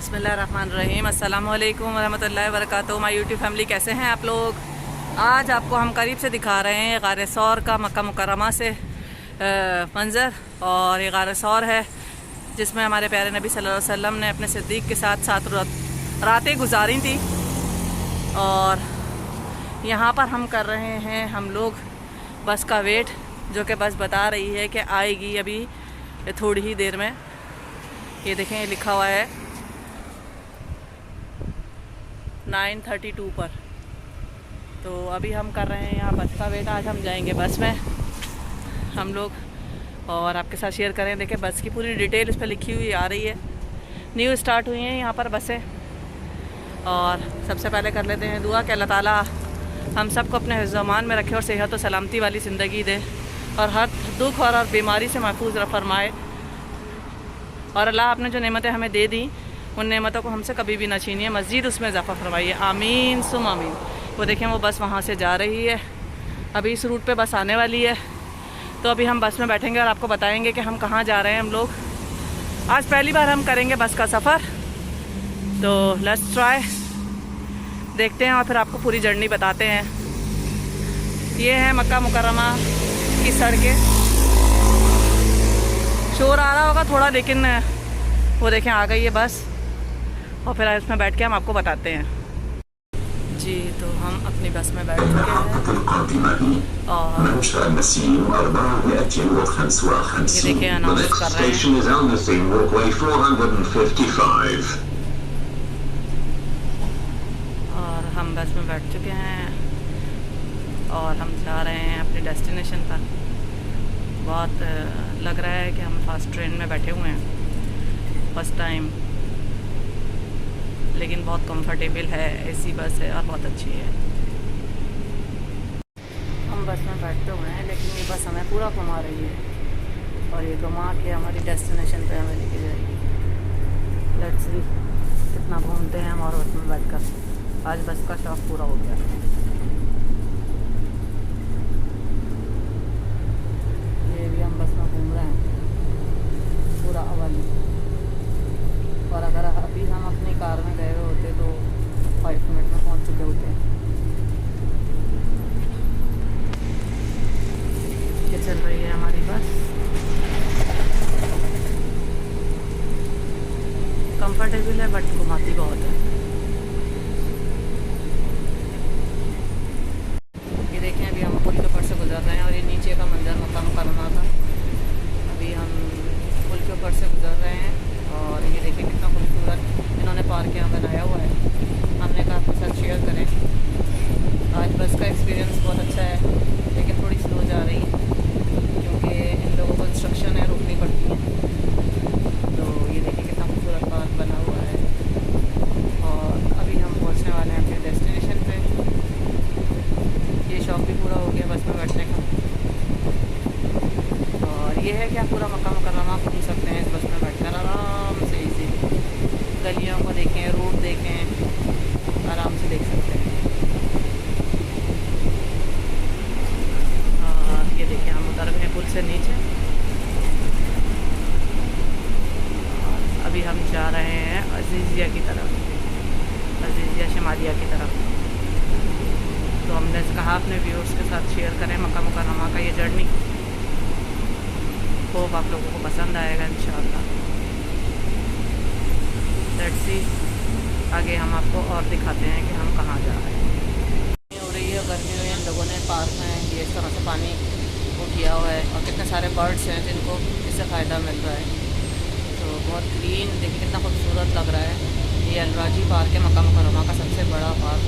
बिस्मिल्लाहिर्रहमानिर्रहीम। अस्सलाम वालेकुम वरहमतुल्लाहि वबरकातुहू। माय यूट्यूब फैमिली, कैसे हैं आप लोग। आज आपको हम करीब से दिखा रहे हैं गार सौर का मक्का मुकर्रमा से मंज़र। और ये गार सौर है जिसमें हमारे प्यारे नबी सल्लल्लाहु अलैहि वसल्लम ने अपने सिद्दीक़ के साथ 7 रातें गुजारी थी। और यहाँ पर हम कर रहे हैं हम लोग बस का वेट, जो कि बस बता रही है कि आएगी अभी थोड़ी ही देर में। ये देखें, ये लिखा हुआ है 9:32 पर। तो अभी हम कर रहे हैं यहाँ बस का वेट। आज हम जाएंगे बस में हम लोग, और आपके साथ शेयर करें। देखें, बस की पूरी डिटेल इस पर लिखी हुई आ रही है। न्यू स्टार्ट हुई हैं यहाँ पर बसें। और सबसे पहले कर लेते हैं दुआ कि अल्लाह ताला हम सबको अपने हिफ्ज़-ओ-अमान में रखे और सेहत और सलामती वाली ज़िंदगी दे, और हर दुख और बीमारी से महफूज फरमाए। और अल्लाह आपने जो नेमतें हमें दे दी, उन नेमतों को हमसे कभी भी ना छीनिए, मज़ीद उसमें इजाफ़ा फरमाइए। आमीन सुम आमीन। वो देखें, वो बस वहाँ से जा रही है। अभी इस रूट पे बस आने वाली है। तो अभी हम बस में बैठेंगे और आपको बताएंगे कि हम कहाँ जा रहे हैं। हम लोग आज पहली बार हम करेंगे बस का सफ़र, तो लेट्स ट्राई, देखते हैं और फिर आपको पूरी जर्नी बताते हैं। ये है मक्का मुकर्रमा की सड़कें। शोर आ रहा होगा थोड़ा, लेकिन वो देखें आ गई है बस, और फिर इसमें बैठ के हम आपको बताते हैं। जी, तो हम अपनी बस में बैठ चुके हैं और ये देखिए अनाउंस कर रहे हैं। और हम बस में बैठ चुके हैं और हम जा रहे हैं अपनी डेस्टिनेशन पर। बहुत लग रहा है कि हम फास्ट ट्रेन में बैठे हुए हैं फर्स्ट टाइम, लेकिन बहुत कंफर्टेबल है। एसी बस है और बहुत अच्छी है। हम बस में बैठते हुए हैं, लेकिन ये बस हमें पूरा घुमा रही है और ये घुमा के हमारी डेस्टिनेशन पे हमें लेके जाएगी। लेट्स सी कितना घूमते हैं हम और बस में बैठकर। आज बस का शौक़ पूरा हो गया। ये भी हम बस में घूम रहे हैं पूरा अवली। और अगर अभी हम अपनी कार में गए हुए होते तो 5 मिनट में पहुंच चुके होते। ये चल रही है हमारी बस। कंफर्टेबल है बट घुमाती बहुत है। ये देखें, अभी हम पुल के ऊपर से गुजर रहे हैं और ये नीचे का मंजर मक्का मुकर्रमा का। अभी हम पुल के ऊपर से गुजर रहे हैं और ये देखिए कितना खूबसूरत इन्होंने पार्क यहाँ बनाया हुआ है। हमने कहा आपके साथ शेयर करें। आज बस का एक्सपीरियंस बहुत अच्छा है, लेकिन थोड़ी स्लो जा रही है क्योंकि इन लोगों को इंस्ट्रक्शन है, रुकनी पड़ती है। तो ये देखिए कितना खूबसूरत पार्क बना हुआ है। और अभी हम पहुँचने वाले हैं अपने डेस्टिनेशन पे। ये शौक़ भी पूरा हो गया बस में बैठने का। और ये है कि आप पूरा मक्का मुकर्रमा घूम सकते हैं इस बस में बैठकर आराम से। इसी गलियों को देखें, रोड देखें, आराम से देख सकते हैं। और ये देखिए, हम उतर गए पुल से नीचे। अभी हम जा रहे हैं अजीज़िया की तरफ, अजीज़िया शमालिया की तरफ। तो हमने कहा अपने व्यूअर्स के साथ शेयर करें मक्का मुकर्रमा का ये जर्नी। होप आप लोगों को पसंद आएगा इंशाअल्लाह। लेट्स सी, आगे हम आपको और दिखाते हैं कि हम कहाँ जा रहे हैं। हो रही है गर्मी में, इन लोगों ने पार्क में ये इस तरह से पानी वो किया हुआ है और कितने सारे बर्ड्स हैं जिनको इससे फ़ायदा मिल रहा है। तो बहुत क्लीन, देखिए कितना खूबसूरत लग रहा है। ये अलराजी पार्क है, मक्का मुकर्रमा का सबसे बड़ा पार्क।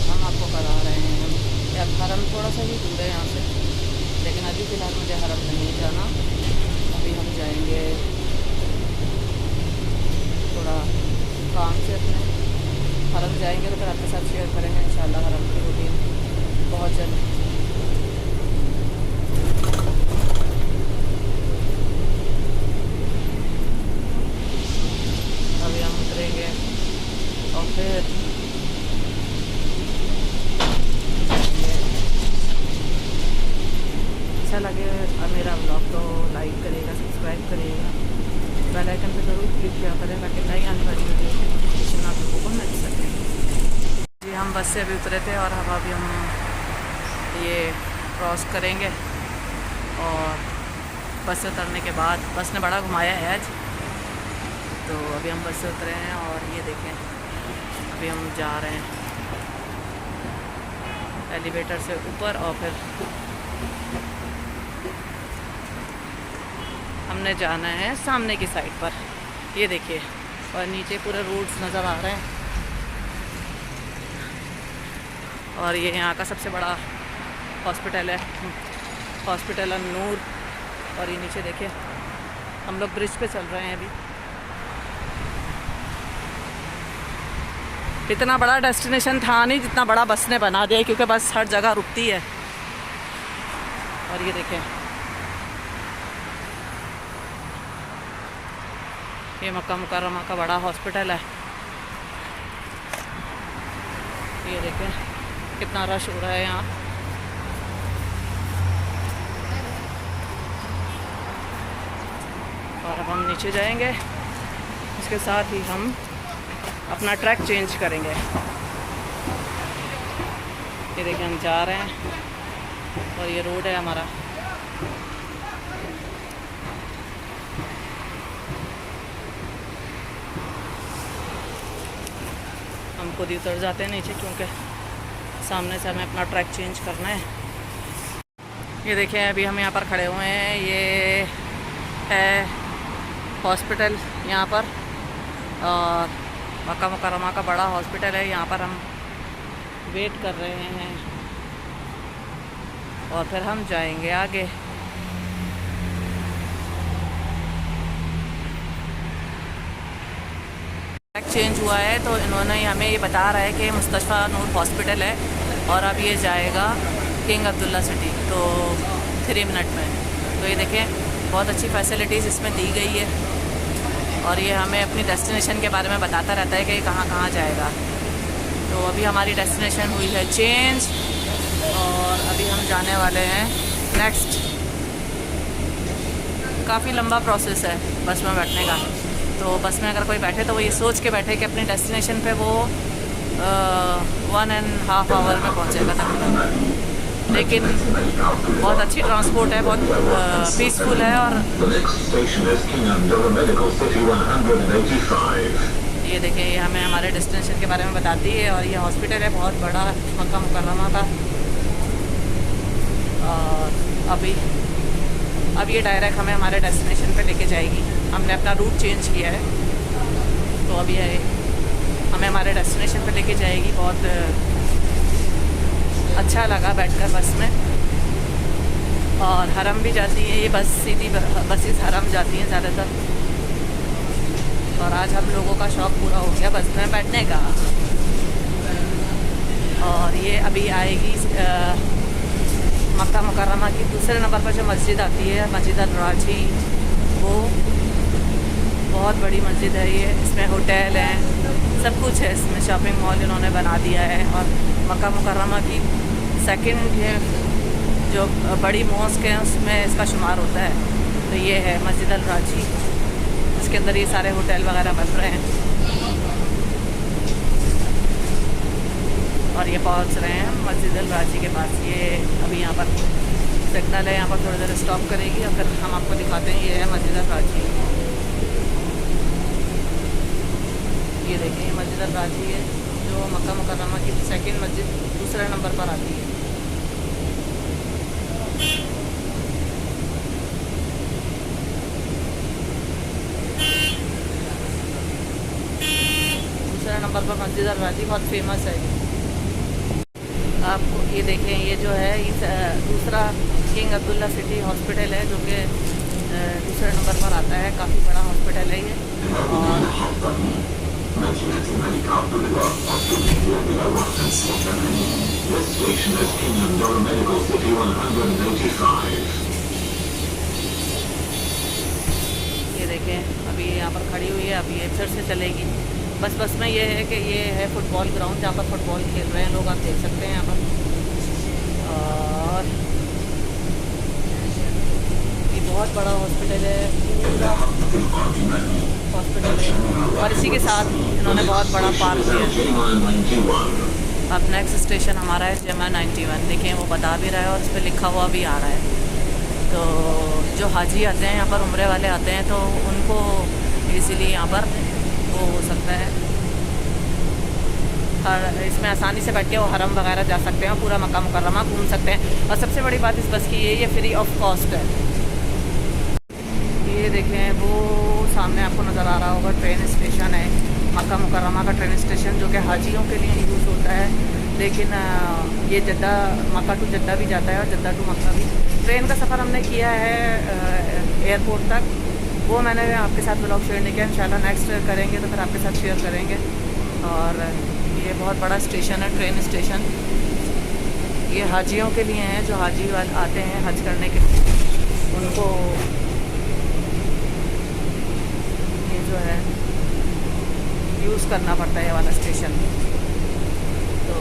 हम आपको करा रहे हैं यार, हरम थोड़ा सा ही दूर है यहाँ से, लेकिन अभी फ़िलहाल मुझे हरम नहीं जाना। अभी हम जाएंगे थोड़ा काम से अपने हरम जाएंगे, तो फिर आपके साथ शेयर करेंगे इंशाल्लाह हरम की रूटीन बहुत जल्द। अभी हम उतरेंगे और फिर अच्छा लगे मेरा ब्लॉग तो लाइक करिएगा, सब्सक्राइब करिएगा, बेल आइकन पे ज़रूर क्लिक किया करें ताकि नई आने वाली वीडियो की नोटिफिकेशन आप लोगों को मिल सके। जी हम बस से अभी उतरे थे और अब अभी हम ये क्रॉस करेंगे और बस से उतरने के बाद बस ने बड़ा घुमाया है आज, तो अभी हम बस से उतरे हैं और ये देखें अभी हम जा रहे हैं एलिवेटर से ऊपर और फिर हमने जाना है सामने की साइड पर। ये देखिए और नीचे पूरे रोड्स नज़र आ रहे हैं और ये यहाँ का सबसे बड़ा हॉस्पिटल है, हॉस्पिटल नूर। और ये नीचे देखिए हम लोग ब्रिज पे चल रहे हैं अभी। इतना बड़ा डेस्टिनेशन था नहीं जितना बड़ा बस ने बना दिया, क्योंकि बस हर जगह रुकती है। और ये देखें ये मक्का मुकर्रमा का बड़ा हॉस्पिटल है। ये देखें कितना रश हो रहा है यहाँ। और अब हम नीचे जाएंगे, इसके साथ ही हम अपना ट्रैक चेंज करेंगे। ये देखिए हम जा रहे हैं और ये रोड है हमारा। हम खुद ही उतर जाते हैं नीचे क्योंकि सामने से हमें अपना ट्रैक चेंज करना है। ये देखिए अभी हम यहाँ पर खड़े हुए हैं, ये है हॉस्पिटल यहाँ पर और मक्का मुकर्रमा का बड़ा हॉस्पिटल है। यहाँ पर हम वेट कर रहे हैं और फिर हम जाएंगे आगे। ट्रैक चेंज हुआ है तो इन्होंने हमें ये बता रहा है कि मुस्तफ़ा नूर हॉस्पिटल है और अब ये जाएगा किंग अब्दुल्ला सिटी, तो 3 मिनट में। तो ये देखें बहुत अच्छी फैसिलिटीज़ इसमें दी गई है और ये हमें अपनी डेस्टिनेशन के बारे में बताता रहता है कि ये कहाँ कहाँ जाएगा। तो अभी हमारी डेस्टिनेशन हुई है चेंज और अभी हम जाने वाले हैं नेक्स्ट। काफ़ी लंबा प्रोसेस है बस में बैठने का, तो बस में अगर कोई बैठे तो वो ये सोच के बैठे कि अपनी डेस्टिनेशन पे वो 1.5 आवर में पहुँचेगा तकरीबन। लेकिन बहुत अच्छी ट्रांसपोर्ट है, बहुत पीसफुल है। और ये देखिए ये हमें हमारे डेस्टिनेशन के बारे में बताती है और ये हॉस्पिटल है बहुत बड़ा मक्का मुकर्रमा का। और अब ये डायरेक्ट हमें हमारे डेस्टिनेशन पे लेके जाएगी। हमने अपना रूट चेंज किया है तो अब ये हमें हमारे डेस्टिनेशन पे लेके जाएगी। बहुत अच्छा लगा बैठकर बस में। और हरम भी जाती है ये बस, सीधी बसेस हरम जाती हैं ज़्यादातर। और आज हम लोगों का शौक़ पूरा हो गया बस में बैठने का। और ये अभी आएगी मक्का मुकर्रमा की दूसरे नंबर पर जो मस्जिद आती है, मस्जिद अल राजी। वो बहुत बड़ी मस्जिद है ये, इसमें होटल है, सब कुछ है इसमें, शॉपिंग मॉल इन्होंने बना दिया है। और मक्का मुकर्रमा की सेकंड ये जो बड़ी मॉस्क है उसमें इसका शुमार होता है। तो ये है मस्जिद अल राजी, इसके अंदर ये सारे होटल वगैरह बन रहे हैं। और ये पहुंच रहे हैं मस्जिद अल राजी के पास। ये अभी यहाँ पर सिग्नल है, यहाँ पर थोड़ी देर स्टॉप करेगी और फिर हम आपको दिखाते हैं। ये है मस्जिद अल राजी, ये देखिए ये मस्जिद अल राजी है जो मक्का मुकर्रमा की सेकंड मस्जिद दूसरे नंबर पर आती है। दूसरे नंबर पर मस्जिद अल राजी बहुत फेमस है। आपको ये देखें ये जो है इस दूसरा किंग अब्दुल्ला सिटी हॉस्पिटल है जो कि दूसरे नंबर पर आता है। काफ़ी बड़ा हॉस्पिटल है ये। और ये देखें अभी यहाँ पर खड़ी हुई है, अभी ये फिर से चलेगी। बस में ये है कि ये है फुटबॉल ग्राउंड जहाँ पर फुटबॉल खेल रहे हैं लोग, आप देख सकते हैं यहाँ पर। और बहुत बड़ा हॉस्पिटल है, पूरा हॉस्पिटल है, और इसी के साथ इन्होंने बहुत बड़ा पार्क दिया। अब नेक्स्ट स्टेशन हमारा है जमा 91। देखें वो बता भी रहा है और उस पर लिखा हुआ भी आ रहा है। तो जो हाजी आते हैं यहाँ पर, उम्रे वाले आते हैं, तो उनको इसीलिए यहाँ पर वो हो सकता है, और इसमें आसानी से बैठ के वो हरम वगैरह जा सकते हैं और पूरा मक्का मुकर्रमा घूम सकते हैं। और सबसे बड़ी बात इस बस की ये फ्री ऑफ कॉस्ट है। ये देखें वो सामने आपको नज़र आ रहा होगा ट्रेन स्टेशन है, मक्का मुकर्रमा का ट्रेन स्टेशन, जो कि हाजियों के लिए यूज़ होता है। लेकिन ये जद्दा, मक्का टू जद्दा भी जाता है और जद्दा टू मक्का भी। ट्रेन का सफ़र हमने किया है एयरपोर्ट तक, वो मैंने आपके साथ ब्लॉग शेयर नहीं किया। इंशाल्लाह नेक्स्ट करेंगे तो फिर आपके साथ शेयर करेंगे। और ये बहुत बड़ा स्टेशन है, ट्रेन स्टेशन। ये हाजियों के लिए हैं, जो हाजी वाले आते हैं हज करने के लिए, उनको ये जो है यूज़ करना पड़ता है ये वाला स्टेशन। तो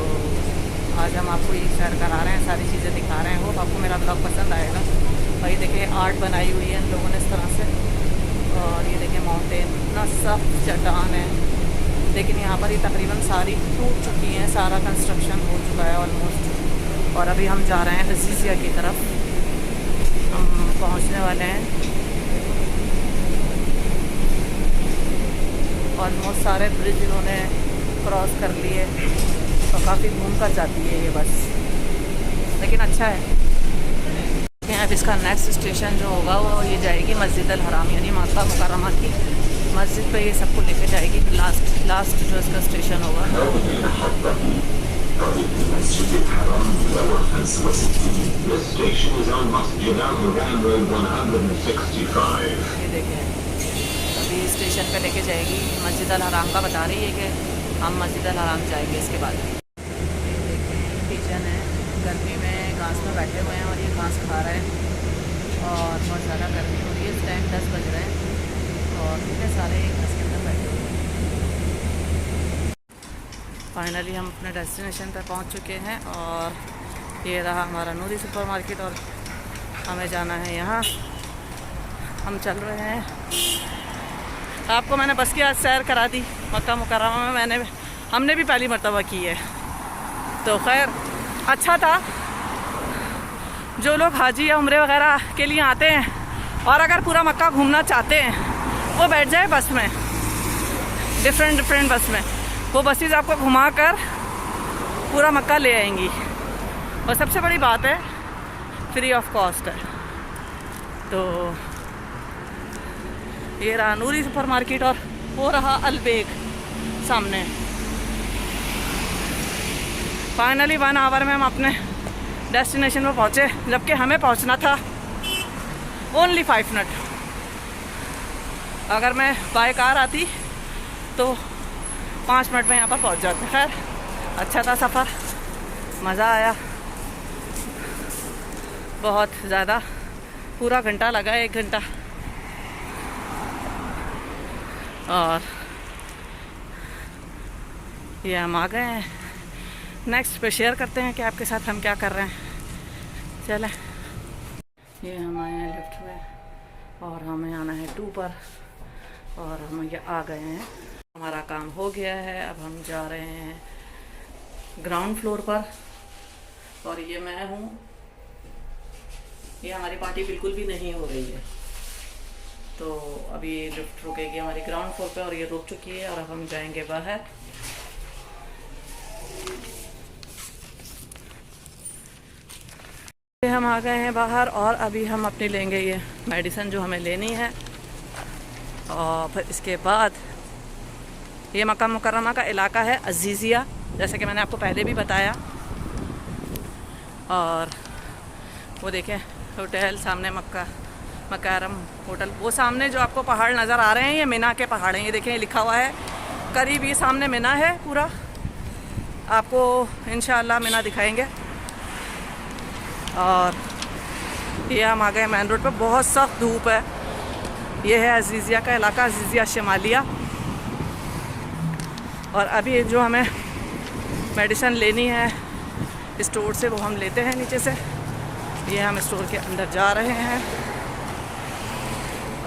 आज हम आपको ये शेयर करा रहे हैं, सारी चीज़ें दिखा रहे हैं। होप आपको मेरा ब्लॉग पसंद आएगा। भाई देखिए आर्ट बनाई हुई है इन लोगों ने इस तरह से, और ये देखिए माउंटेन, इतना सख्त चट्टान है। लेकिन यहाँ पर ही तकरीबन सारी टूट चुकी हैं, सारा कंस्ट्रक्शन हो चुका है ऑलमोस्ट। और अभी हम जा रहे हैं अजीज़िया की तरफ, हम पहुँचने वाले हैं। ऑलमोस्ट सारे ब्रिज इन्होंने क्रॉस कर लिए, तो काफ़ी घूम कर जाती है ये बस, लेकिन अच्छा है। अब इसका नेक्स्ट स्टेशन जो होगा वो ये जाएगी मस्जिद अल हराम, यानी मक्का मुकर्रमा की मस्जिद पे ये सबको लेके जाएगी। लास्ट जो इसका स्टेशन होगा। ये देखें अभी स्टेशन पे लेके जाएगी, मस्जिद अल हराम का बता रही है कि हम मस्जिद अल हराम जाएंगे इसके बाद। ये देखें किचन है, गर्मी में घास में बैठे हुए हैं और ये घास खा रहे हैं, और बहुत ज़्यादा गर्मी हो रही है। इस टाइम 10 बज रहे हैं और इतने सारे घास के अंदर बैठे हुए हैं। फाइनली हम अपने डेस्टिनेशन पर पहुंच चुके हैं, और ये रहा हमारा नूरी सुपरमार्केट, और हमें जाना है यहाँ। हम चल रहे हैं। आपको मैंने बस की आज सैर करा दी मक्का मुकर्रमा में, हमने भी पहली मर्तबा की है, तो खैर अच्छा था। जो लोग हाजी या उम्रे वगैरह के लिए आते हैं और अगर पूरा मक्का घूमना चाहते हैं, वो बैठ जाए बस में, डिफरेंट बस में। वो बसेस आपको घुमा कर पूरा मक्का ले आएंगी, और सबसे बड़ी बात है फ्री ऑफ कॉस्ट है। तो ये रहा नूरी सुपरमार्केट, और वो रहा अलबेग सामने। फाइनली 1 आवर में हम अपने डेस्टिनेशन पर पहुँचे, जबकि हमें पहुँचना था ओनली 5 मिनट। अगर मैं बाय कार आती तो 5 मिनट में यहाँ पर पहुँच जाते। खैर अच्छा था सफ़र, मज़ा आया बहुत ज़्यादा, पूरा घंटा लगा, 1 घंटा। और ये हम आ गए हैं। नेक्स्ट पे शेयर करते हैं कि आपके साथ हम क्या कर रहे हैं। चलें, ये हम आए हैं लिफ्ट में और हमें आना है 2 पर, और हम ये आ गए हैं। हमारा काम हो गया है, अब हम जा रहे हैं ग्राउंड फ्लोर पर, और ये मैं हूँ। ये हमारी पार्टी बिल्कुल भी नहीं हो रही है, तो अभी लिफ्ट रुकेगी हमारी ग्राउंड फ्लोर पे, और ये रुक चुकी है। और अब हम जाएंगे बाहर। हम आ गए हैं बाहर, और अभी हम अपनी लेंगे ये मेडिसिन जो हमें लेनी है, और फिर इसके बाद ये मक्का मुकर्रमा का इलाका है अजीज़िया, जैसे कि मैंने आपको पहले भी बताया। और वो देखें होटल सामने, मक्का मकरम होटल, वो सामने जो आपको पहाड़ नज़र आ रहे हैं ये मिना के पहाड़ हैं। ये देखें लिखा हुआ है करीब, ये सामने मिना है पूरा। आपको इंशाअल्लाह मिना दिखाएंगे। और ये हम आ गए मेन रोड पे, बहुत सख्त धूप है। ये है अजीज़िया का इलाका, अजीज़िया शिमालिया। और अभी जो हमें मेडिसिन लेनी है स्टोर से, वो हम लेते हैं नीचे से। ये हम स्टोर के अंदर जा रहे हैं।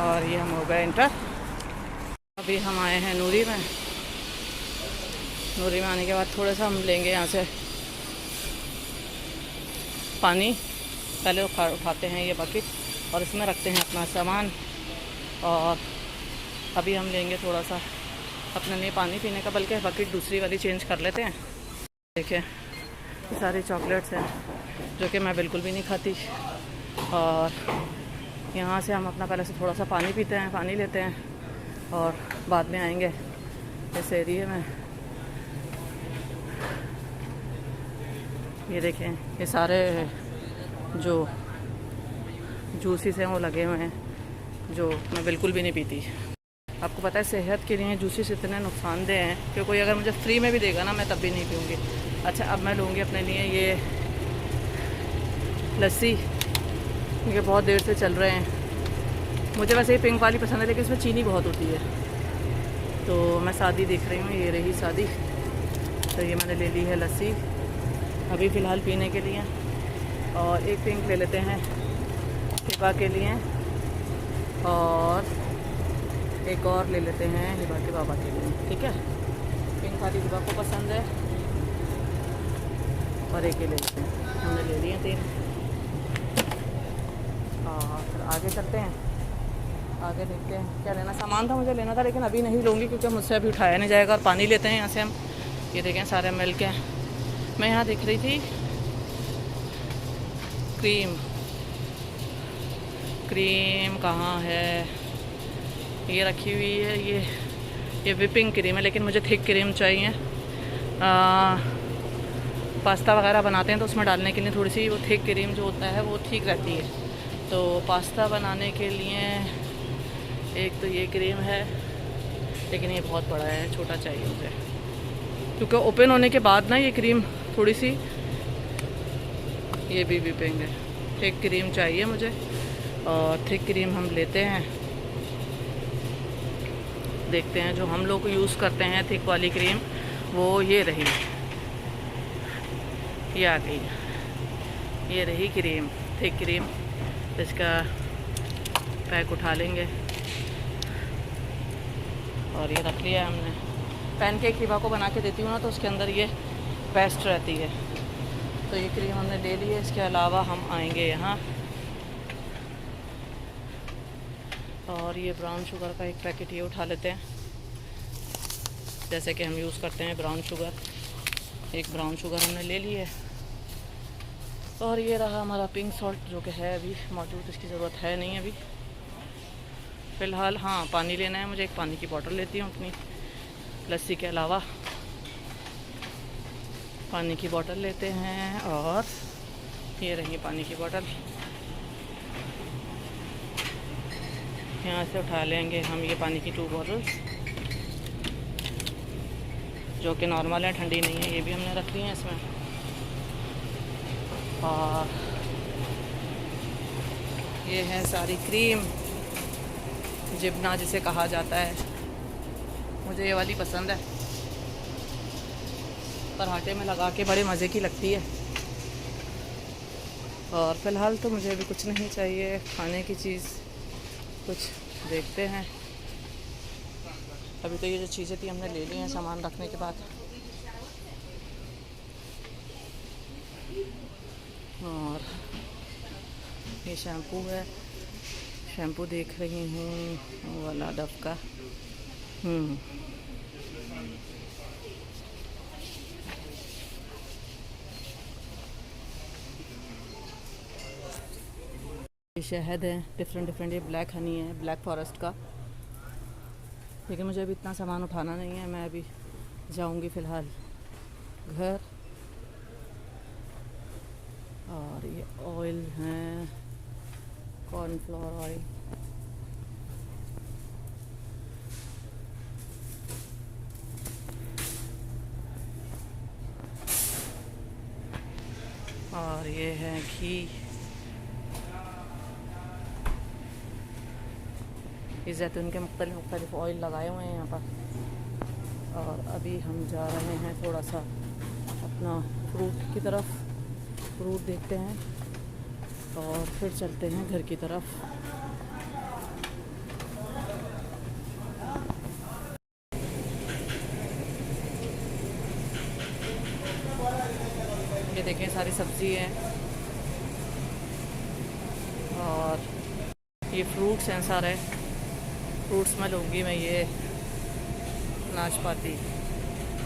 और ये हम हो गए इंटर। अभी हम आए हैं नूरी में। नूरी में आने के बाद थोड़ा सा हम लेंगे यहाँ से पानी। पहले उठाते हैं ये बकेट और इसमें रखते हैं अपना सामान। और अभी हम लेंगे थोड़ा सा अपने लिए पानी पीने का, बल्कि बकेट दूसरी वाली चेंज कर लेते हैं। देखिए ये सारी चॉकलेट्स हैं जो कि मैं बिल्कुल भी नहीं खाती। और यहाँ से हम अपना पहले से थोड़ा सा पानी पीते हैं, पानी लेते हैं और बाद में आएंगे इस एरिए में। ये देखें ये सारे जो जूसेस हैं वो लगे हुए हैं जो मैं बिल्कुल भी नहीं पीती। आपको पता है सेहत के लिए जूसेस इतने नुकसानदेह हैं कि कोई अगर मुझे फ्री में भी देगा ना मैं तब भी नहीं पीऊँगी। अच्छा अब मैं लूँगी अपने लिए ये लस्सी, ये बहुत देर से चल रहे हैं। मुझे वैसे ये पिंक वाली पसंद है लेकिन इसमें चीनी बहुत होती है, तो मैं सादी देख रही हूँ। ये रही सादी, तो ये मैंने ले ली है लस्सी अभी फ़िलहाल पीने के लिए। और एक पिंक ले लेते हैं हिबा के लिए और एक और ले लेते हैं हिबा के बाबा के लिए, ठीक है। पिंक वाली हिबा को पसंद है और एक ही ले लेते हैं। हमने ले लिए 3 और फिर आगे चलते हैं। आगे देखते हैं क्या लेना। सामान था मुझे लेना था लेकिन अभी नहीं लूँगी क्योंकि मुझसे अभी उठाया नहीं जाएगा। और पानी लेते हैं यहाँ से हम। ये देखें सारे मिल्क हैं। मैं यहाँ देख रही थी क्रीम कहाँ है, ये रखी हुई है। ये विपिंग क्रीम है लेकिन मुझे थिक क्रीम चाहिए। पास्ता वगैरह बनाते हैं तो उसमें डालने के लिए थोड़ी सी वो थिक क्रीम जो होता है वो ठीक रहती है। तो पास्ता बनाने के लिए एक तो ये क्रीम है लेकिन ये बहुत बड़ा है, छोटा चाहिए मुझे क्योंकि ओपन होने के बाद ना ये क्रीम थोड़ी सी, ये भी विपिंग है। थिक क्रीम चाहिए मुझे और थिक क्रीम हम लेते हैं। देखते हैं जो हम लोग यूज़ करते हैं थिक वाली क्रीम वो ये रही, ये आ गई, ये रही क्रीम, थिक क्रीम। इसका पैक उठा लेंगे और ये रख लिया हमने। पैनकेक हिबा को बना के देती हूँ ना तो उसके अंदर ये बेस्ट रहती है। तो ये क्रीम हमने ले ली है। इसके अलावा हम आएंगे यहाँ और ये ब्राउन शुगर का एक पैकेट ये उठा लेते हैं, जैसे कि हम यूज़ करते हैं ब्राउन शुगर। एक ब्राउन शुगर हमने ले ली है। और ये रहा हमारा पिंक सॉल्ट जो कि है अभी मौजूद, इसकी ज़रूरत है नहीं अभी फ़िलहाल। हाँ पानी लेना है मुझे, एक पानी की बोतल लेती हूँ अपनी लस्सी के अलावा। पानी की बोतल लेते हैं और ये रही पानी की बोतल। यहाँ से उठा लेंगे हम ये पानी की 2 बॉटल्स जो कि नॉर्मल है, ठंडी नहीं है। ये भी हमने रख ली है इसमें। और ये है सारी क्रीम, जिब्ना जिसे कहा जाता है। मुझे ये वाली पसंद है, पराठे में लगा के बड़े मज़े की लगती है। और फ़िलहाल तो मुझे अभी कुछ नहीं चाहिए खाने की चीज़, कुछ देखते हैं। अभी तो ये जो चीज़ें थी हमने ले ली हैं सामान रखने के बाद। और ये शैम्पू है, शैम्पू देख रही हूँ वो वाला डव का। ये शहद है डिफरेंट। ये ब्लैक हनी है, ब्लैक फॉरेस्ट का। लेकिन मुझे अभी इतना सामान उठाना नहीं है, मैं अभी जाऊंगी फ़िलहाल घर। और ये ऑयल है, कॉर्नफ्लोर ऑयल। और ये है घी। ये जैतून के मुख्तलिफ ऑयल लगाए हुए हैं यहाँ पर। और अभी हम जा रहे हैं थोड़ा सा अपना फ्रूट की तरफ, फ्रूट देखते हैं और फिर चलते हैं घर की तरफ। सब्ज़ी है और ये फ्रूट्स हैं सारे। फ्रूट्स में लूँगी मैं ये नाशपाती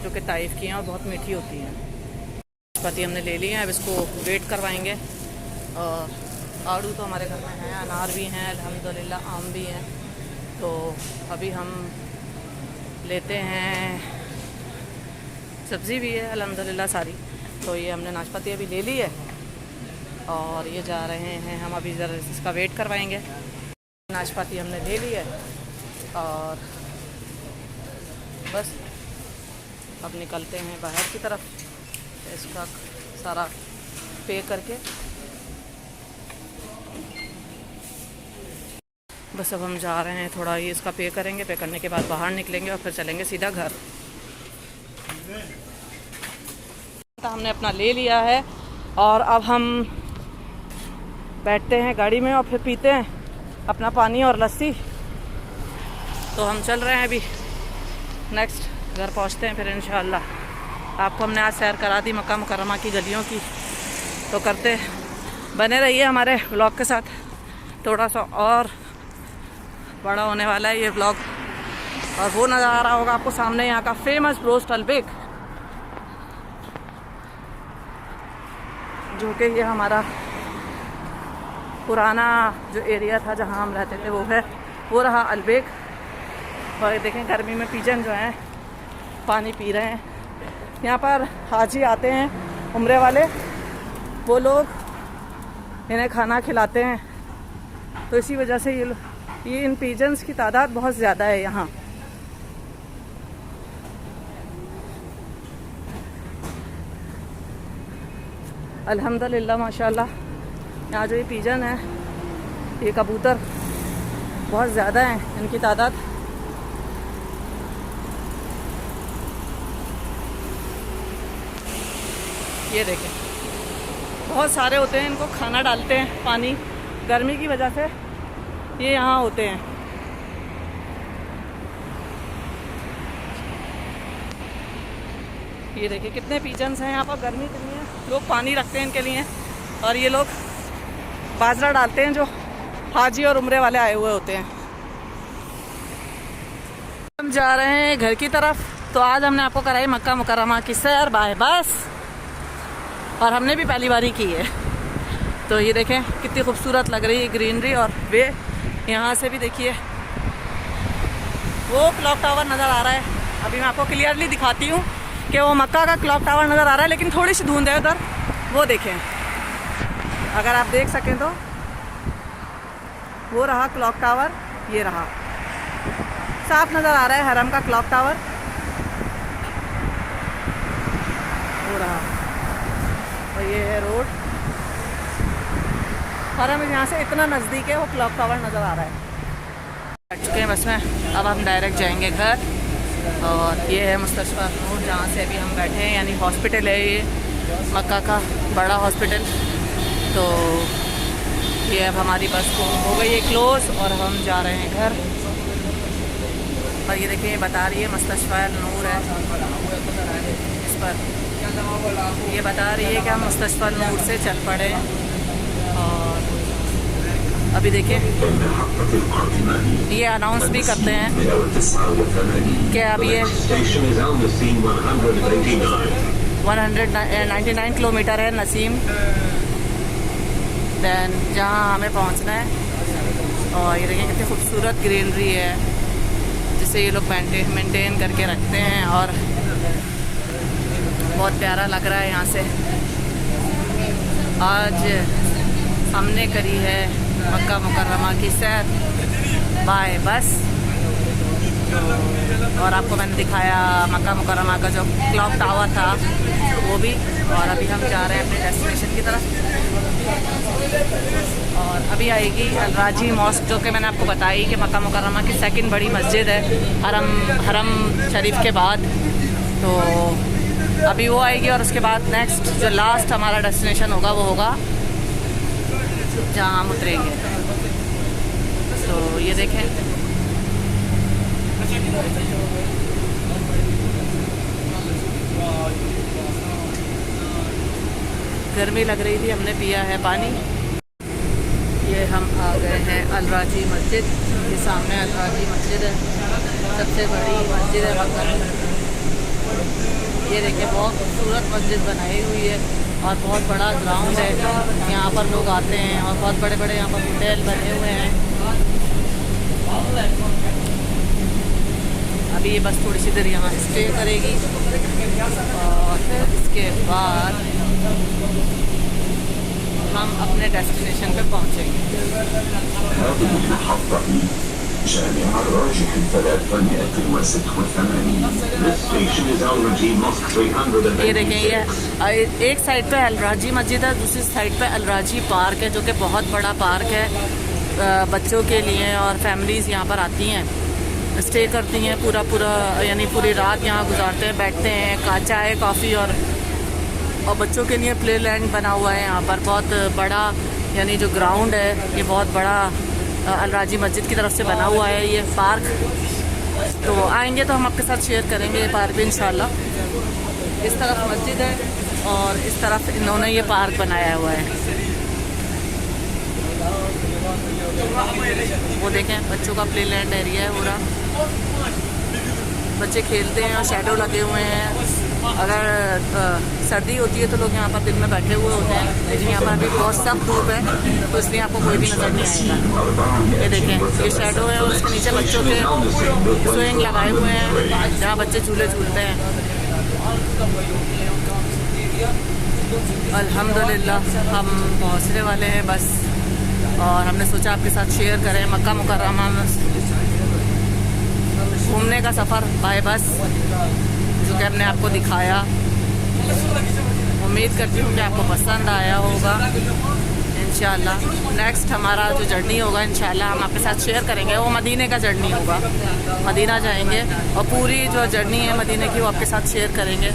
जो कि ताइफ की हैं और बहुत मीठी होती हैं। नाशपाती हमने ले ली हैं, अब इसको वेट करवाएंगे। और आड़ू तो हमारे घर में हैं, अनार भी हैं अल्हम्दुलिल्लाह, आम भी हैं। तो अभी हम लेते हैं, सब्ज़ी भी है अल्हम्दुलिल्लाह सारी। तो ये हमने नाशपाती अभी ले ली है और ये जा रहे हैं हम, अभी ज़रा इसका वेट करवाएंगे। नाशपाती हमने ले ली है और बस अब निकलते हैं बाहर की तरफ इसका सारा पे करके। बस अब हम जा रहे हैं, थोड़ा ये इसका पे करेंगे, पे करने के बाद बाहर निकलेंगे और फिर चलेंगे सीधा घर। हमने अपना ले लिया है और अब हम बैठते हैं गाड़ी में और फिर पीते हैं अपना पानी और लस्सी। तो हम चल रहे हैं अभी, नेक्स्ट घर पहुंचते हैं फिर इंशाअल्लाह। आपको हमने आज सैर करा दी मक्का मुकर्रमा की गलियों की, तो करते बने रहिए हमारे व्लॉग के साथ। थोड़ा सा और बड़ा होने वाला है ये व्लॉग। और वो नज़र आ रहा होगा आपको सामने, यहाँ का फेमस रोस्ट अल्बेक, जो कि ये हमारा पुराना जो एरिया था जहाँ हम रहते थे वो रहा अल्बेक। और ये देखें गर्मी में पिजन जो हैं पानी पी रहे हैं। यहाँ पर हाजी आते हैं उम्रे वाले, वो लोग इन्हें खाना खिलाते हैं। तो इसी वजह से ये इन पिजन्स की तादाद बहुत ज़्यादा है यहाँ। अल्हम्दुलिल्लाह माशाल्लाह, यहाँ जो ये पिजन है, ये कबूतर बहुत ज़्यादा हैं इनकी तादाद। ये देखें बहुत सारे होते हैं, इनको खाना डालते हैं पानी, गर्मी की वजह से ये यहाँ होते हैं। ये देखिए कितने पिजन्स हैं यहाँ पर, गर्मी कितनी है, लोग पानी रखते हैं इनके लिए। और ये लोग बाजरा डालते हैं जो हाजी और उम्रे वाले आए हुए होते हैं। हम जा रहे हैं घर की तरफ। तो आज हमने आपको कराई मक्का मुकर्रमा की सैर बाय बस, और हमने भी पहली बारी की है। तो ये देखें कितनी खूबसूरत लग रही है ग्रीनरी। और वे यहाँ से भी देखिए वो क्लॉक टावर नज़र आ रहा है। अभी मैं आपको क्लियरली दिखाती हूँ कि वो मक्का का क्लॉक टावर नज़र आ रहा है, लेकिन थोड़ी सी धुंध है उधर, वो देखें अगर आप देख सकें तो। वो रहा क्लॉक टावर, ये रहा, साफ नज़र आ रहा है हरम का क्लॉक टावर, वो रहा। और ये है रोड, हरम यहाँ से इतना नज़दीक है, वो क्लॉक टावर नज़र आ रहा है। बैठ चुके हैं बस में, अब हम डायरेक्ट जाएंगे घर। और ये है मुस्तशफा नूर जहाँ से अभी हम बैठे हैं, यानी हॉस्पिटल है ये मक्का का बड़ा हॉस्पिटल। तो ये अब हमारी बस को हो गई है क्लोज़ और हम जा रहे हैं घर। और ये देखिए बता रही है मुस्तशफा नूर है इस पर, ये बता रही है कि हम मुस्तशफा नूर से चल पड़े। और अभी देखिए ये अनाउंस भी करते हैं कि अब ये 199 किलोमीटर है नसीम, दैन जहाँ हमें पहुँचना है। और ये देखिए कितनी खूबसूरत ग्रीनरी है जिसे ये लोग मेंटेन करके रखते हैं, और बहुत प्यारा लग रहा है यहाँ से। आज हमने करी है मक्का मुकर्रमा की सैर बाय बस। और आपको मैंने दिखाया मक्का मुकर्रमा का जो क्लॉक टावर था वो भी। और अभी हम जा रहे हैं अपने डेस्टिनेशन की तरफ। और अभी आएगी अलराजी मॉस्क, जो कि मैंने आपको बताई कि मक्का मुकर्रमा की सेकंड बड़ी मस्जिद है हरम शरीफ के बाद। तो अभी वो आएगी और उसके बाद नेक्स्ट जो लास्ट हमारा डेस्टिनेशन होगा वो होगा जहाँ हम उतरेंगे। तो ये देखें गर्मी लग रही थी, हमने पिया है पानी। ये हम आ गए हैं अल राजी मस्जिद। ये सामने अल राजी मस्जिद है, सबसे बड़ी मस्जिद है मक्का में। ये देखिए बहुत खूबसूरत मस्जिद बनाई हुई है और बहुत बड़ा ग्राउंड है। यहाँ पर लोग आते हैं और बहुत बड़े बड़े यहाँ पर होटल बने हुए हैं। अभी ये बस थोड़ी सी देर यहाँ स्टे करेगी और फिर इसके बाद हम अपने डेस्टिनेशन पे पहुँचेंगे। ये देखें, ये एक साइड पे अल राजी मस्जिद है, दूसरी साइड पे अल राजी पार्क है, जो कि बहुत बड़ा पार्क है बच्चों के लिए। और फैमिलीज़ यहाँ पर आती हैं, स्टे करती हैं, यानी पूरी रात यहाँ गुजारते हैं, बैठते हैं, चाय कॉफ़ी। और बच्चों के लिए प्ले लैंड बना हुआ है यहाँ पर, बहुत बड़ा, यानी जो ग्राउंड है ये बहुत बड़ा अल राजी मस्जिद की तरफ से बना हुआ है ये पार्क। तो आएंगे तो हम आपके साथ शेयर करेंगे ये पार्क भी इंशाल्लाह। इस तरफ मस्जिद है और इस तरफ इन्होंने ये पार्क बनाया हुआ है। वो देखें, बच्चों का प्ले लैंड एरिया है पूरा, बच्चे खेलते हैं और शैडो लगे हुए हैं। अगर सर्दी होती है तो लोग यहाँ पर दिन में बैठे हुए होते हैं, लेकिन यहाँ पर अभी बहुत सख्त धूप है तो इसलिए आपको कोई भी नज़र नहीं आएगा। ये देखें, ये शैडो है और उसके नीचे बच्चों के स्विंग लगाए हुए हैं जहाँ बच्चे झूले झूलते हैं। अल्हम्दुलिल्लाह हम पहुँचने वाले हैं बस, और हमने सोचा आपके साथ शेयर करें मक्का मुकर्रमा घूमने का सफ़र बाय बस, जो कि हमने आपको दिखाया। उम्मीद करती हूँ कि आपको पसंद आया होगा। इंशाल्लाह नेक्स्ट हमारा जो जर्नी होगा इंशाल्लाह हम आपके साथ शेयर करेंगे, वो मदीने का जर्नी होगा। मदीना जाएंगे और पूरी जो जर्नी है मदीने की वो आपके साथ शेयर करेंगे।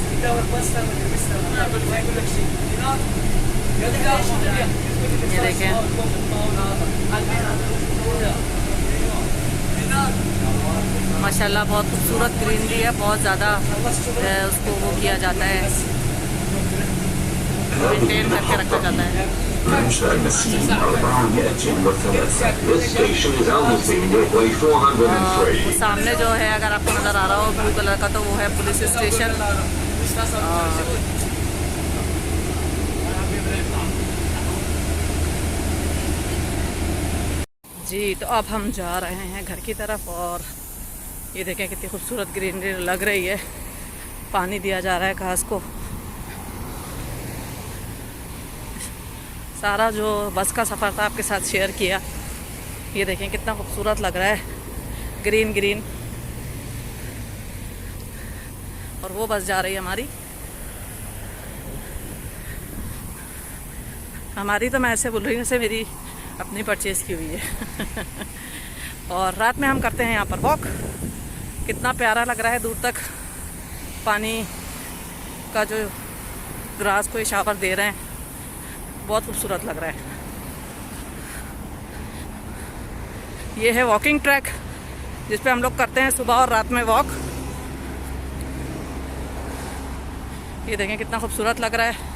ये देखें, माशाल्लाह बहुत खूबसूरत ग्रीनरी है, बहुत ज़्यादा उसको वो किया जाता है, मेंटेन करके रखा जाता है। सामने जो है, अगर आपको नज़र आ रहा हो ब्लू कलर का, तो वो है पुलिस स्टेशन। जी, तो अब हम जा रहे हैं घर की तरफ। और ये देखें कितनी खूबसूरत ग्रीनरी लग रही है, पानी दिया जा रहा है घास को। सारा जो बस का सफ़र था आपके साथ शेयर किया। ये देखें कितना खूबसूरत लग रहा है, ग्रीन ग्रीन। और वो बस जा रही है हमारी तो मैं ऐसे बोल रही हूँ जैसे मेरी अपनी परचेज़ की हुई है। और रात में हम करते हैं यहाँ पर वॉक। कितना प्यारा लग रहा है, दूर तक पानी का जो ग्रास को इशावर दे रहे हैं, बहुत खूबसूरत लग रहा है। ये है वॉकिंग ट्रैक जिस पे हम लोग करते हैं सुबह और रात में वॉक। ये देखें कितना खूबसूरत लग रहा है।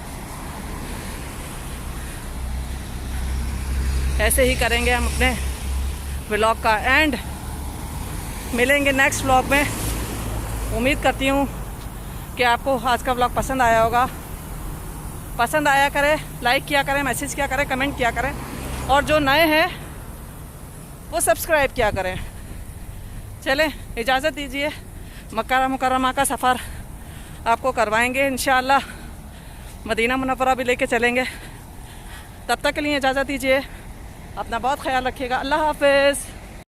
ऐसे ही करेंगे हम अपने व्लॉग का एंड। मिलेंगे नेक्स्ट व्लॉग में। उम्मीद करती हूँ कि आपको आज का व्लॉग पसंद आया होगा। पसंद आया करें, लाइक किया करें, मैसेज किया करें, कमेंट किया करें, और जो नए हैं वो सब्सक्राइब किया करें। चलें, इजाज़त दीजिए। मक्का मुकर्रमा का सफ़र आपको करवाएंगे इंशाअल्लाह। मदीना मुनव्वरा भी लेके चलेंगे। तब तक के लिए इजाज़त दीजिए। अपना बहुत ख्याल रखिएगा। अल्लाह हाफ़िज़।